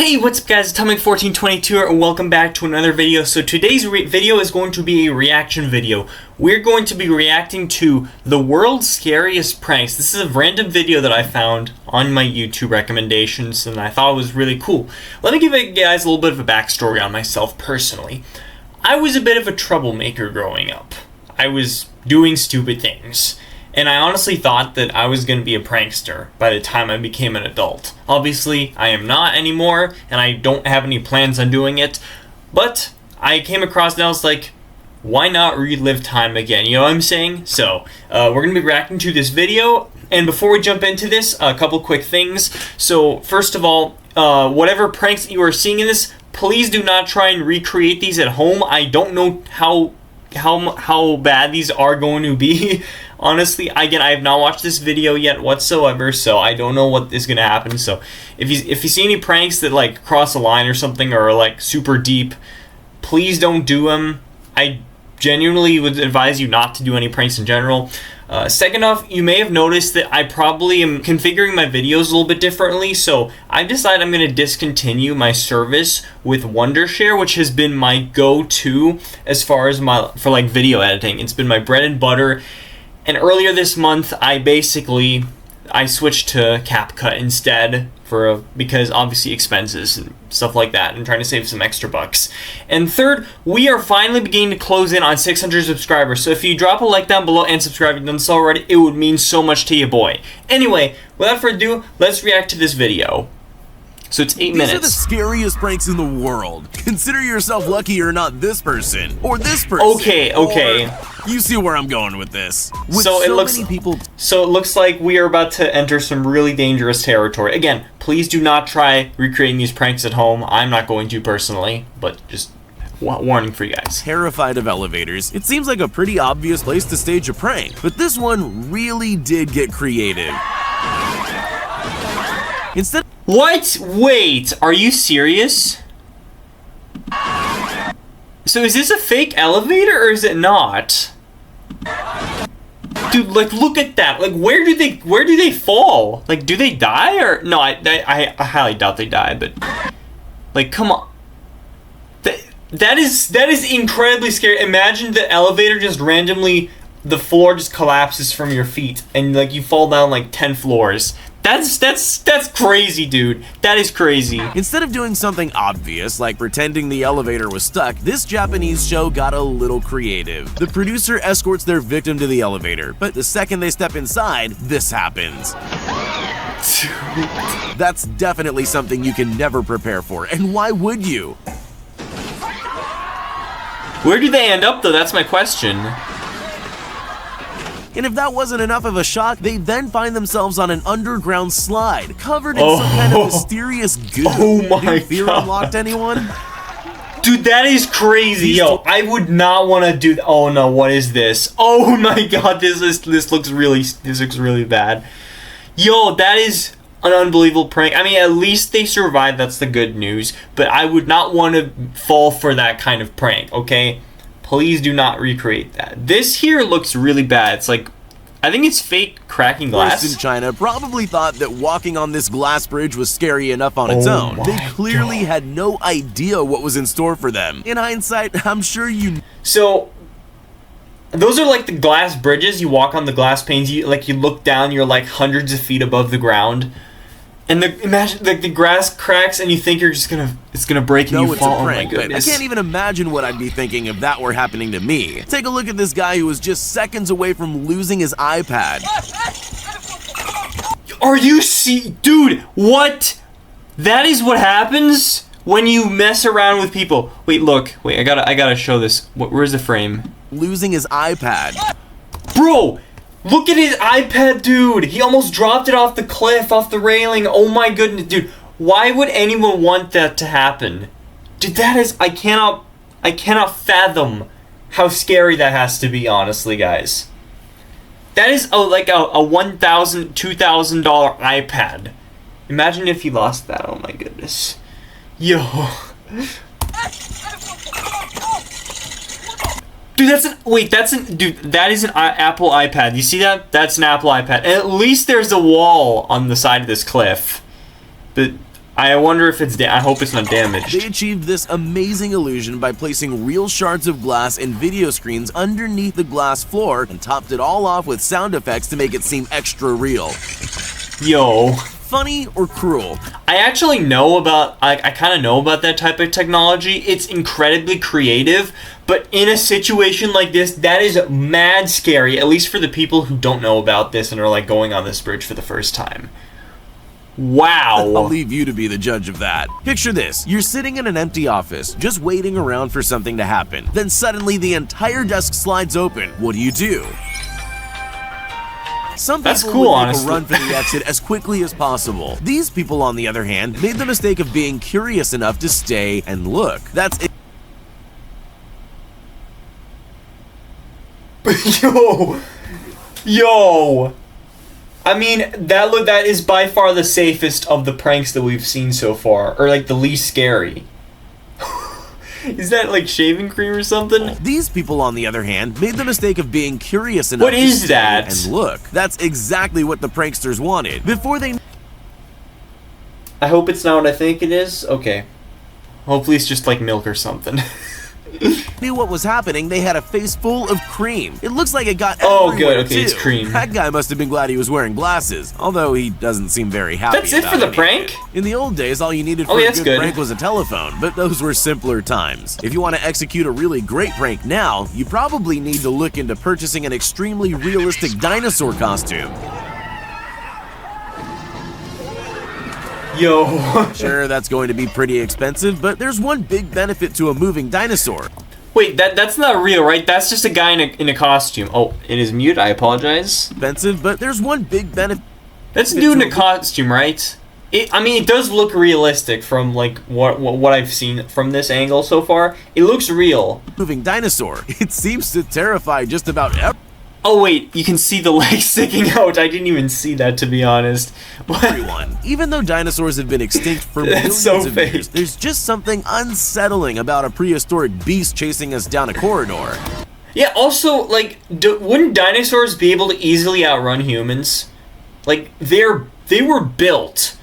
Hey, what's up guys, Atomic1422 and welcome back to another video. So today's video is going to be a reaction video. We're going to be reacting to the world's scariest pranks. This is a random video that I found on my YouTube recommendations and I thought it was really cool. Let me give you guys a little bit of a backstory on myself personally. I was a bit of a troublemaker growing up. I was doing stupid things. And I honestly thought that I was going to be a prankster by the time I became an adult. Obviously, I am not anymore, and I don't have any plans on doing it. But I came across and I was like, why not relive time again? You know what I'm saying? So, we're going to be reacting to this video. And before we jump into this, a couple quick things. So, first of all, whatever pranks that you are seeing in this, please do not try and recreate these at home. I don't know how bad these are going to be. Honestly, again, I have not watched this video yet whatsoever, so I don't know what is going to happen. So if you see any pranks that like cross a line or something or like super deep, please don't do them. I genuinely would advise you not to do any pranks in general. Second off, you may have noticed that I probably am configuring my videos a little bit differently, so I've decided I'm going to discontinue my service with Wondershare, which has been my go-to as far as for like video editing. It's been my bread and butter. And earlier this month, I switched to CapCut instead because obviously expenses and stuff like that, and trying to save some extra bucks. And third, we are finally beginning to close in on 600 subscribers. So if you drop a like down below and subscribe if you've done so already, it would mean so much to you, boy. Anyway, without further ado, let's react to this video. So it's 8 minutes. These are the scariest pranks in the world. Consider yourself lucky you're not this person or this person. Okay. You see where I'm going with this. So it looks like we are about to enter some really dangerous territory. Again, please do not try recreating these pranks at home. I'm not going to personally, but just warning for you guys. Terrified of elevators, it seems like a pretty obvious place to stage a prank, but this one really did get creative. What? Wait, are you serious? So is this a fake elevator or is it not? Dude, like look at that. Like where do they fall? Like do they die or no, I highly doubt they die, but like come on. That is incredibly scary. Imagine the elevator just randomly, the floor just collapses from your feet and like you fall down like 10 floors. That's crazy, dude. That is crazy. Instead of doing something obvious, like pretending the elevator was stuck, this Japanese show got a little creative. The producer escorts their victim to the elevator, but the second they step inside, this happens. That's definitely something you can never prepare for, and why would you? Where do they end up, though? That's my question. And if that wasn't enough of a shock, they then find themselves on an underground slide, covered in some kind of mysterious goo. Oh my Fear God. unlocked anyone? Dude, that is crazy. Yo, I would not want to do. Oh no, what is this? Oh my God, this looks really bad. Yo, that is an unbelievable prank. I mean, at least they survived. That's the good news. But I would not want to fall for that kind of prank. Okay. Please do not recreate that. This here looks really bad. It's like, I think it's fake cracking glass. Tourists in China probably thought that walking on this glass bridge was scary enough on its own. They clearly had no idea what was in store for them. In hindsight, I'm sure you... So, those are like the glass bridges. You walk on the glass panes. You look down. You're like hundreds of feet above the ground. And imagine like the grass cracks and you think it's gonna break and you fall. No, it's a prank, oh my goodness. I can't even imagine what I'd be thinking if that were happening to me. Take a look at this guy who was just seconds away from losing his iPad. Are you dude, what? That is what happens when you mess around with people. Wait, I gotta show this. Where's the frame? Losing his iPad. Bro! Look at his iPad, dude! He almost dropped it off the cliff, off the railing. Oh my goodness, dude. Why would anyone want that to happen? Dude, that is... I cannot fathom how scary that has to be, honestly, guys. That is like a $1,000, $2,000 iPad. Imagine if he lost that. Oh my goodness. Yo. Dude, that is an Apple iPad. You see that? That's an Apple iPad. And at least there's a wall on the side of this cliff. But I wonder if it's I hope it's not damaged. They achieved this amazing illusion by placing real shards of glass and video screens underneath the glass floor and topped it all off with sound effects to make it seem extra real. Yo. Funny or cruel? I actually know about, I kind of know about that type of technology. It's incredibly creative, but in a situation like this, that is mad scary, at least for the people who don't know about this and are like going on this bridge for the first time. Wow. I'll leave you to be the judge of that. Picture this. You're sitting in an empty office, just waiting around for something to happen. Then suddenly the entire desk slides open. What do? Some That's people cool, would make honestly. a run for the exit as quickly as possible. These people, on the other hand, made the mistake of being curious enough to stay and look. That's it. Yo. I mean, that is by far the safest of the pranks that we've seen so far, or like the least scary. Is that like shaving cream or something? These people, on the other hand, made the mistake of being curious enough What to is stay that? and look. That's exactly what the pranksters wanted. Before they I hope it's not what I think it is. Okay. Hopefully it's just like milk or something. knew what was happening, they had a face full of cream. It looks like it got Oh, everywhere, good. Okay, too. it's cream. That guy must have been glad he was wearing glasses, although he doesn't seem very happy. That's it about for the anything. prank? In the old days, all you needed for Oh, a yeah, good, that's good. prank was a telephone, but those were simpler times. If you want to execute a really great prank now, you probably need to look into purchasing an extremely realistic dinosaur costume. Yo. Sure, that's going to be pretty expensive, but there's one big benefit to a moving dinosaur. Wait, that's not real, right? That's just a guy in a costume. Oh, it is mute. I apologize. Expensive, but there's one big benefit. That's a dude in a costume, right? I mean, it does look realistic from like what I've seen from this angle so far. It looks real. Moving dinosaur. It seems to terrify just about everyone. Oh wait, you can see the legs sticking out. I didn't even see that, to be honest. What? Even though dinosaurs have been extinct for That's millions so of fake. years, there's just something unsettling about a prehistoric beast chasing us down a corridor. Yeah. Also, like, wouldn't dinosaurs be able to easily outrun humans? Like, they were built.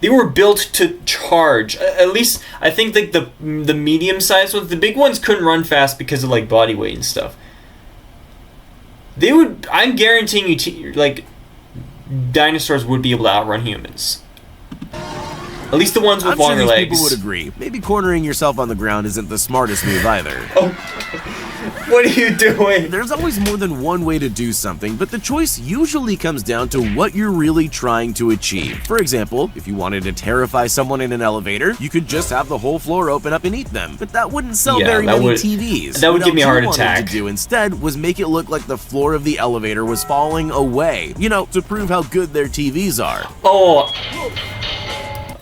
They were built to charge. At least I think like the medium-sized ones. The big ones couldn't run fast because of like body weight and stuff. They would. I'm guaranteeing you, like, dinosaurs would be able to outrun humans. At least the ones with I'm sure longer these legs. people would agree. Maybe cornering yourself on the ground isn't the smartest move either. Oh, what are you doing? There's always more than one way to do something, but the choice usually comes down to what you're really trying to achieve. For example, if you wanted to terrify someone in an elevator, you could just have the whole floor open up and eat them. But that wouldn't sell Yeah, very that many would- TVs. that would What give me a heart LG wanted attack. to do instead was make it look like the floor of the elevator was falling away. You know, to prove how good their TVs are. Oh.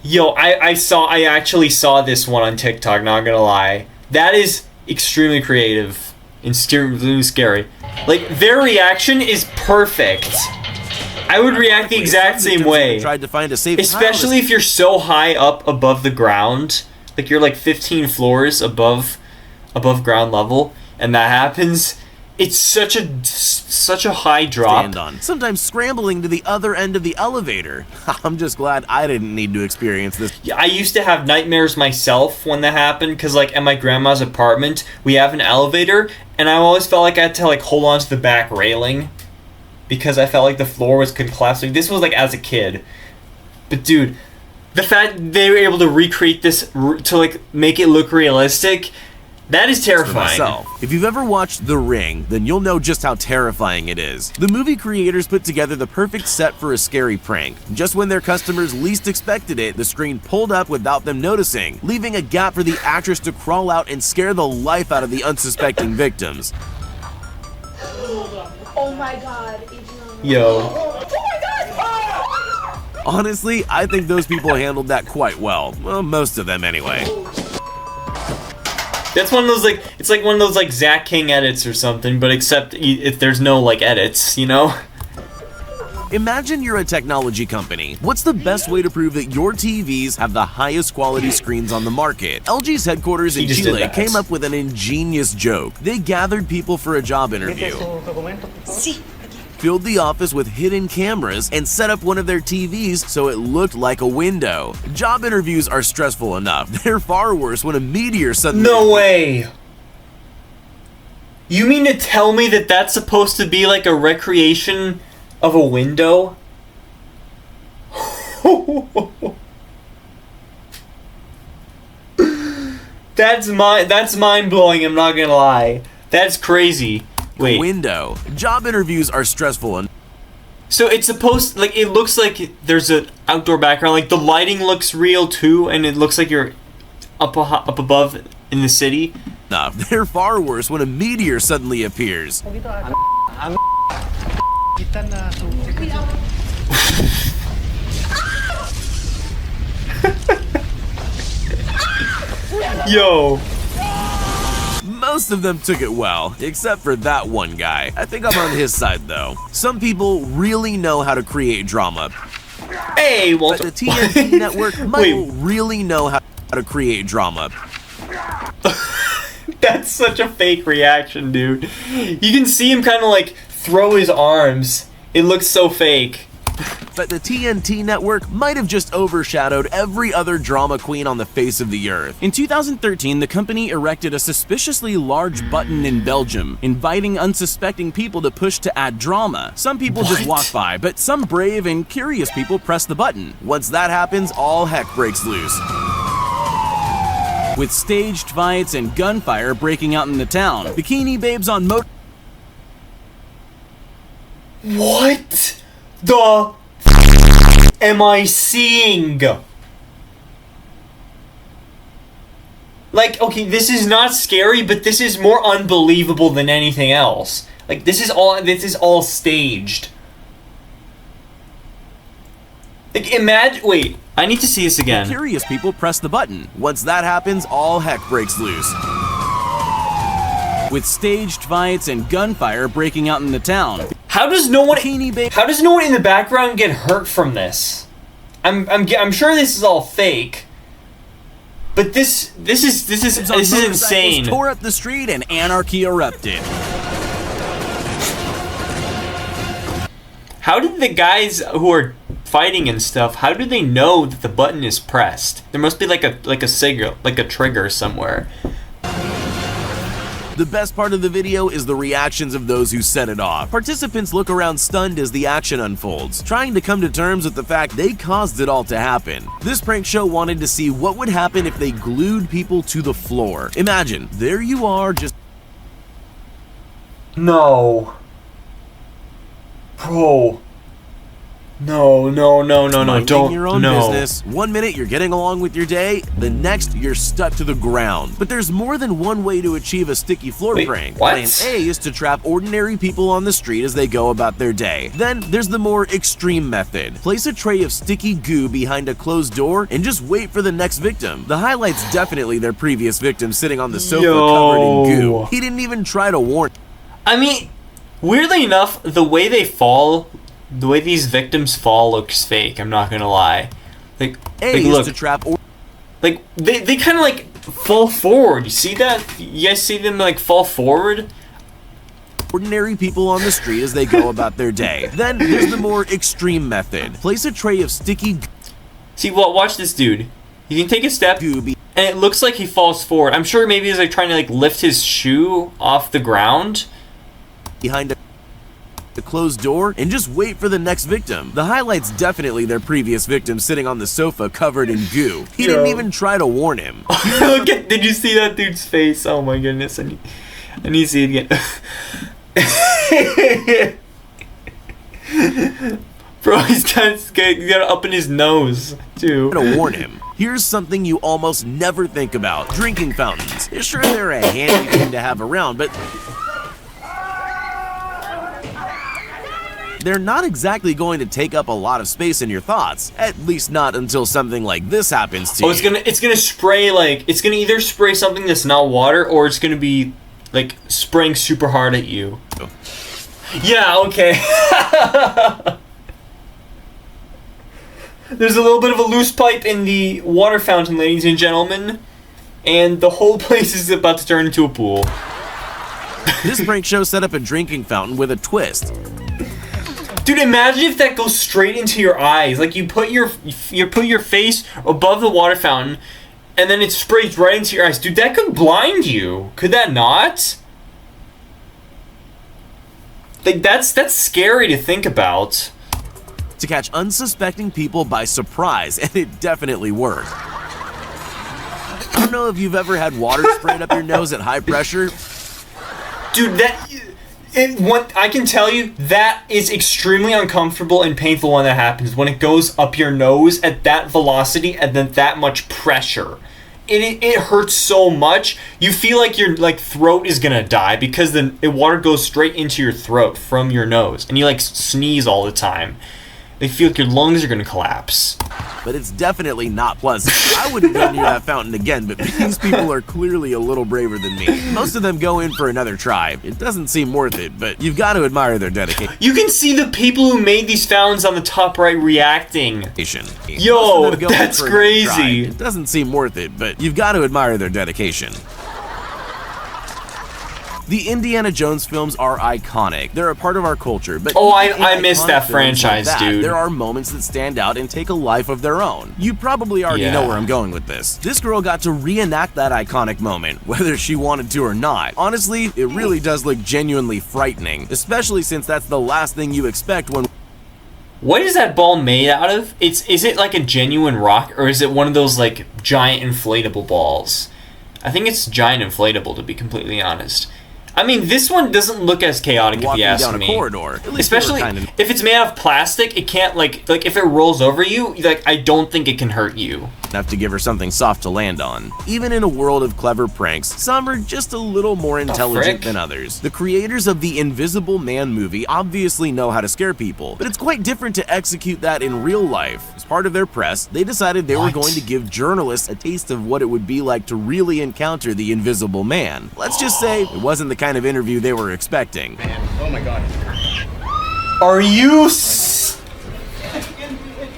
Yo, I actually saw this one on TikTok, not gonna lie. That is extremely creative and scary. Like, their reaction is perfect. I would react the exact same way. Tried to find a safe Especially if you're so high up above the ground. Like, you're like 15 floors above ground level, and that happens. It's such a high drop. stand on, sometimes scrambling to the other end of the elevator. I'm just glad I didn't need to experience this. Yeah, I used to have nightmares myself when that happened, because like at my grandma's apartment we have an elevator, and I always felt like I had to like hold on to the back railing because I felt like the floor was collapsing. This was like as a kid, but dude, the fact they were able to recreate this to like make it look realistic, that is terrifying. Myself. If you've ever watched The Ring, then you'll know just how terrifying it is. The movie creators put together the perfect set for a scary prank. Just when their customers least expected it, the screen pulled up without them noticing, leaving a gap for the actress to crawl out and scare the life out of the unsuspecting victims. Oh my god. Yo. Honestly, I think those people handled that quite well. Well, most of them anyway. That's one of those like, it's like one of those like Zach King edits or something, but except if there's no like edits, you know? Imagine you're a technology company. What's the best way to prove that your TVs have the highest quality screens on the market? LG's headquarters in He just did Chile that. came up with an ingenious joke. They gathered people for a job interview. filled the office with hidden cameras and set up one of their TVs so it looked like a window. Job interviews are stressful enough. They're far worse when a meteor suddenly... No way! You mean to tell me that that's supposed to be like a recreation of a window? That's mind-blowing, I'm not gonna lie. That's crazy. Wait. Window. Job interviews are stressful enough. So it's supposed, like, it looks like there's an outdoor background, like the lighting looks real too, and it looks like you're up above in the city. They're far worse when a meteor suddenly appears. Yo. Most of them took it well, except for that one guy. I think I'm on his side though. Some people really know how to create drama. Hey, Walter. But the TNT network might really know how to create drama. That's such a fake reaction, dude. You can see him kind of like throw his arms. It looks so fake. But the TNT network might have just overshadowed every other drama queen on the face of the earth. In 2013, the company erected a suspiciously large button in Belgium, inviting unsuspecting people to push to add drama. Some people just walk by, but some brave and curious people press the button. Once that happens, all heck breaks loose, with staged fights and gunfire breaking out in the town. Bikini babes on What the am I seeing? Like, okay, this is not scary, but this is more unbelievable than anything else. Like, this is all staged. Like, imagine, wait, I need to see this again. Curious people press the button. Once that happens, all heck breaks loose, with staged fights and gunfire breaking out in the town. How does no one in the background get hurt from this? I'm sure this is all fake. But this is insane. Tore up the street and anarchy erupted. How did the guys who are fighting and stuff, how do they know that the button is pressed? There must be like a signal, like a trigger somewhere. The best part of the video is the reactions of those who set it off. Participants look around stunned as the action unfolds, trying to come to terms with the fact they caused it all to happen. This prank show wanted to see what would happen if they glued people to the floor. Imagine, there you are, just... No. Bro. No, minding your own business. 1 minute you're getting along with your day, the next you're stuck to the ground. But there's more than one way to achieve a sticky floor prank. What? Plan A is to trap ordinary people on the street as they go about their day. Then there's the more extreme method. Place a tray of sticky goo behind a closed door and just wait for the next victim. The highlight's definitely their previous victim sitting on the sofa covered in goo. He didn't even try to warn. I mean, weirdly enough, the way they fall, the way these victims fall looks fake, I'm not gonna lie. Like look, to trap like they kind of like fall forward. You see that? You guys see them like fall forward? Ordinary people on the street as they go about their day. Then there's the more extreme method. Place a tray of sticky... See, well, watch this dude. He can take a step, and it looks like he falls forward. I'm sure maybe he's like trying to like lift his shoe off the ground. Behind the closed door and just wait for the next victim. The highlight's definitely their previous victim sitting on the sofa covered in goo. He didn't even try to warn him. Look at, did you see that dude's face? Oh my goodness, I need to see it again. Bro, he's got it up in his nose too. To warn him. Here's something you almost never think about. Drinking fountains. Sure, they're a handy thing to have around, but they're not exactly going to take up a lot of space in your thoughts. At least not until something like this happens to you. It's gonna spray, like, it's gonna either spray something that's not water, or it's gonna be like spraying super hard at you. Yeah, okay. There's a little bit of a loose pipe in the water fountain, ladies and gentlemen, and the whole place is about to turn into a pool. This prank show set up a drinking fountain with a twist. Dude, imagine if that goes straight into your eyes. Like you put your face above the water fountain, and then it sprays right into your eyes. Dude, that could blind you. Could that not? Like that's scary to think about. To catch unsuspecting people by surprise, and it definitely worked. I don't know if you've ever had water sprayed up your nose at high pressure. Dude, I can tell you that is extremely uncomfortable and painful when that happens. When it goes up your nose at that velocity and then that much pressure. It hurts so much. You feel like your throat is gonna die because the water goes straight into your throat from your nose, and you like sneeze all the time. They feel like your lungs are gonna collapse. But it's definitely not pleasant. I wouldn't go near that fountain again, but these people are clearly a little braver than me. Most of them go in for another try. It doesn't seem worth it, but you've got to admire their dedication. You can see the people who made these fountains on the top right reacting. Yo, that's crazy. It doesn't seem worth it, but you've got to admire their dedication. The Indiana Jones films are iconic. They're a part of our culture, but I missed that franchise, like dude. There are moments that stand out and take a life of their own. You probably already know where I'm going with this. This girl got to reenact that iconic moment, whether she wanted to or not. Honestly, it really does look genuinely frightening, especially since that's the last thing you expect when... What is that ball made out of? Is it like a genuine rock, or is it one of those like giant inflatable balls? I think it's giant inflatable, to be completely honest. I mean, this one doesn't look as chaotic if you ask down me. A corridor. Especially if it's made out of plastic, it can't like if it rolls over you, like I don't think it can hurt you. Enough to give her something soft to land on. Even in a world of clever pranks, some are just a little more intelligent than others. The creators of the Invisible Man movie obviously know how to scare people, but it's quite different to execute that in real life. As part of their press, they decided they were going to give journalists a taste of what it would be like to really encounter the Invisible Man. Let's just say it wasn't the kind of interview they were expecting. Man, oh my god. Are you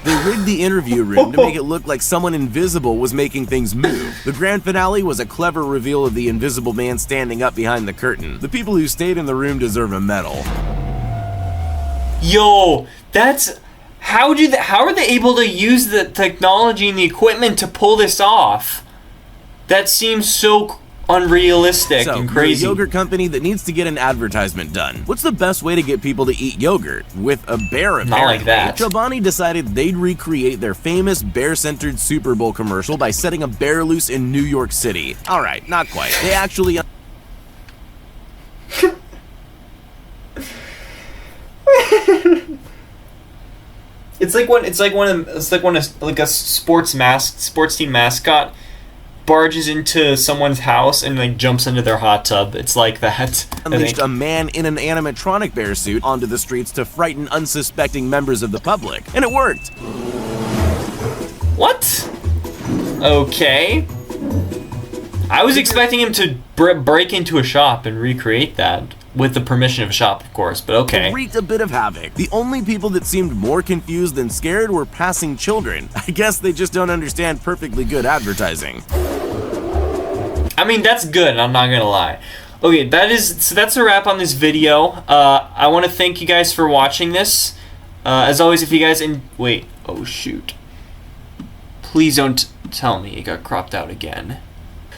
They rigged the interview room to make it look like someone invisible was making things move. The grand finale was a clever reveal of the Invisible Man standing up behind the curtain. The people who stayed in the room deserve a medal. Yo, that's... How are they able to use the technology and the equipment to pull this off? That seems so unrealistic and crazy. You're a yogurt company that needs to get an advertisement done. What's the best way to get people to eat yogurt? With a bear, apparently. Not like that. Chobani decided they'd recreate their famous bear-centered Super Bowl commercial by setting a bear loose in New York City. Alright, not quite. They actually... It's like when a sports team mascot barges into someone's house and like jumps into their hot tub. It's like that. Unleashed a man in an animatronic bear suit onto the streets to frighten unsuspecting members of the public, and it worked. What? Okay. I was expecting him to break into a shop and recreate that. With the permission of a shop, of course, but okay. It wreaked a bit of havoc. The only people that seemed more confused than scared were passing children. I guess they just don't understand perfectly good advertising. I mean, that's good, I'm not gonna lie. Okay, that's a wrap on this video. I want to thank you guys for watching this. As always, if you guys wait, oh shoot. Please don't tell me it got cropped out again.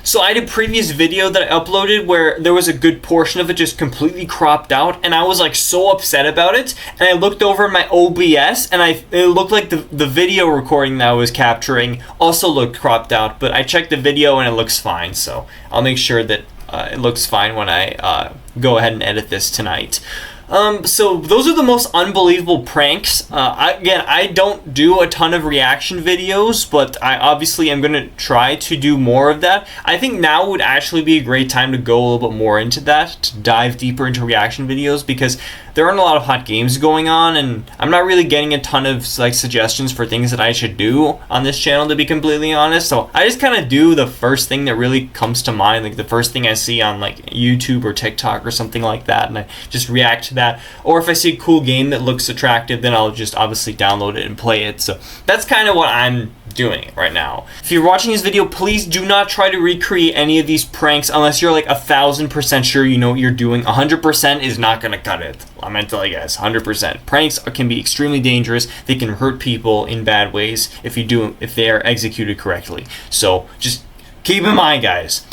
So I had a previous video that I uploaded where there was a good portion of it just completely cropped out, and I was like so upset about it, and I looked over my OBS and it looked like the video recording that I was capturing also looked cropped out, but I checked the video and it looks fine, so I'll make sure that it looks fine when I go ahead and edit this tonight. So those are the most unbelievable pranks. I don't do a ton of reaction videos, but I obviously am going to try to do more of that. I think now would actually be a great time to go a little bit more into that, to dive deeper into reaction videos, because there aren't a lot of hot games going on, and I'm not really getting a ton of like suggestions for things that I should do on this channel, to be completely honest. So I just kind of do the first thing that really comes to mind, like the first thing I see on like YouTube or TikTok or something like that, and I just react to to that. Or if I see a cool game that looks attractive, then I'll just obviously download it and play it. So that's kind of what I'm doing right now. If you're watching this video, please do not try to recreate any of these pranks unless you're like 1,000% sure you know what you're doing. 100% is not gonna cut it. I'm gonna tell you guys, 100%. Pranks can be extremely dangerous. They can hurt people in bad ways if they are executed correctly. So just keep in mind, guys.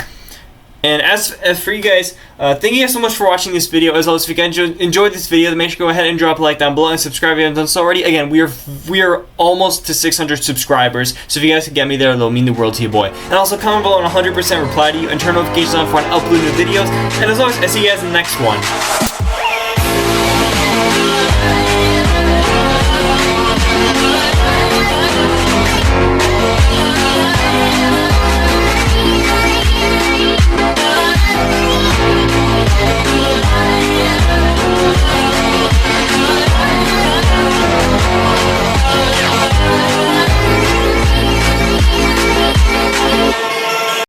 And as for you guys, thank you guys so much for watching this video. As always, if you guys enjoyed this video, then make sure to go ahead and drop a like down below and subscribe if you haven't done so already. Again, we are almost to 600 subscribers, so if you guys can get me there, that'll mean the world to you, boy. And also comment below and 100% reply to you and turn notifications on for when I upload new videos. And as always, I see you guys in the next one.